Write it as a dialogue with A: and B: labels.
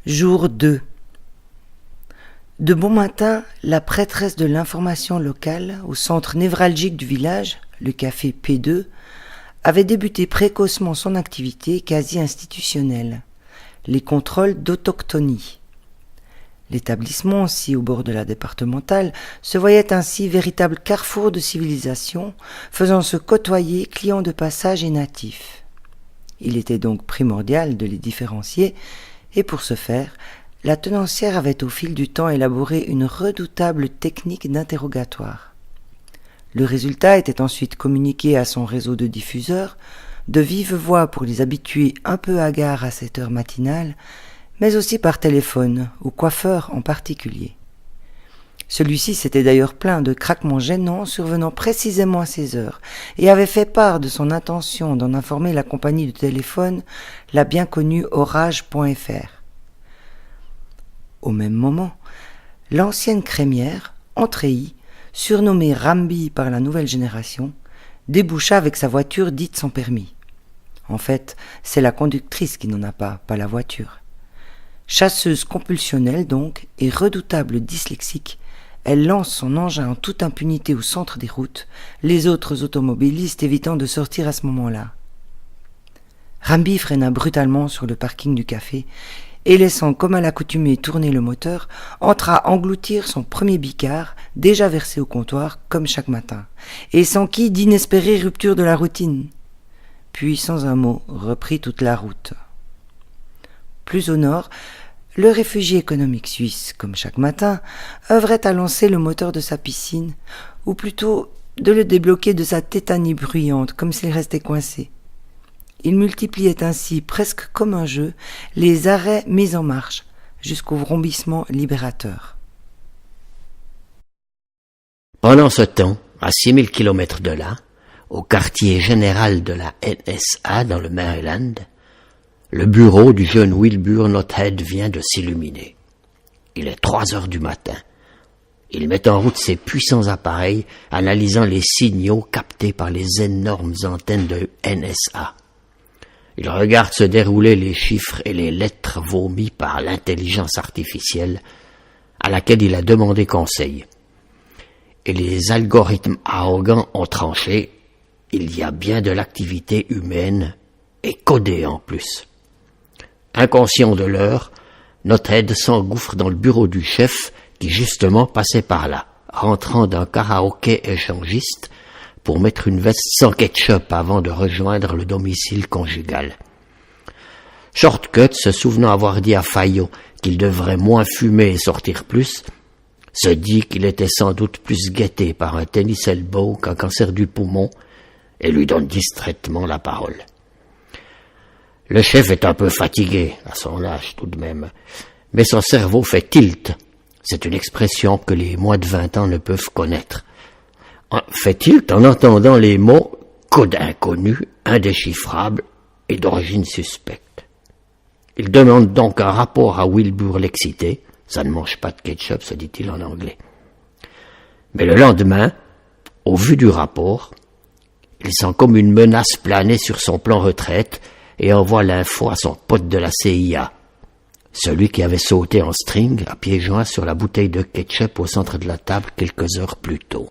A: Jour 2. De bon matin, la prêtresse de l'information locale au centre névralgique du village, le café P2, avait débuté précocement son activité quasi institutionnelle, les contrôles d'autochtonie. L'établissement, si au bord de la départementale, se voyait ainsi véritable carrefour de civilisation, faisant se côtoyer clients de passage et natifs. Il était donc primordial de les différencier, et pour ce faire, la tenancière avait au fil du temps élaboré une redoutable technique d'interrogatoire. Le résultat était ensuite communiqué à son réseau de diffuseurs, de vive voix pour les habitués un peu hagards à cette heure matinale, mais aussi par téléphone, au coiffeur en particulier. Celui-ci s'était d'ailleurs plaint de craquements gênants survenant précisément à ces heures, et avait fait part de son intention d'en informer la compagnie de téléphone, la bien connue Orage.fr. Au même moment, l'ancienne crémière, Entréhi, surnommée Rambi par la nouvelle génération, déboucha avec sa voiture dite sans permis. En fait, c'est la conductrice qui n'en a pas la voiture. Chasseuse compulsionnelle donc, et redoutable dyslexique, elle lance son engin en toute impunité au centre des routes, les autres automobilistes évitant de sortir à ce moment-là. Rambi freina brutalement sur le parking du café et, laissant comme à l'accoutumée tourner le moteur, entra engloutir son premier bicard, déjà versé au comptoir, comme chaque matin, et s'enquit d'inespérée rupture de la routine. Puis, sans un mot, reprit toute la route. Plus au nord, le réfugié économique suisse, comme chaque matin, œuvrait à lancer le moteur de sa piscine, ou plutôt de le débloquer de sa tétanie bruyante, comme s'il restait coincé. Il multipliait ainsi, presque comme un jeu, les arrêts mis en marche, jusqu'au vrombissement libérateur.
B: Pendant ce temps, à 6000 kilomètres de là, au quartier général de la NSA dans le Maryland, le bureau du jeune Wilbur Knothead vient de s'illuminer. Il est 3 heures du matin. Il met en route ses puissants appareils, analysant les signaux captés par les énormes antennes de NSA. Il regarde se dérouler les chiffres et les lettres vomis par l'intelligence artificielle à laquelle il a demandé conseil. Et les algorithmes arrogants ont tranché. Il y a bien de l'activité humaine et codée en plus. Inconscient de l'heure, Knothead s'engouffre dans le bureau du chef qui justement passait par là, rentrant d'un karaoké échangiste pour mettre une veste sans ketchup avant de rejoindre le domicile conjugal. Shortcut, se souvenant avoir dit à Fayot qu'il devrait moins fumer et sortir plus, se dit qu'il était sans doute plus guetté par un tennis elbow qu'un cancer du poumon et lui donne distraitement la parole. Le chef est un peu fatigué, à son âge tout de même, mais son cerveau fait tilt. C'est une expression que les moins de 20 ans ne peuvent connaître. Fait tilt en entendant les mots « code inconnu, indéchiffrable et d'origine suspecte ». Il demande donc un rapport à Wilbur l'excité. Ça ne mange pas de ketchup, se dit-il en anglais. Mais le lendemain, au vu du rapport, il sent comme une menace planer sur son plan retraite et envoie l'info à son pote de la CIA, celui qui avait sauté en string à pieds joints sur la bouteille de ketchup au centre de la table quelques heures plus tôt.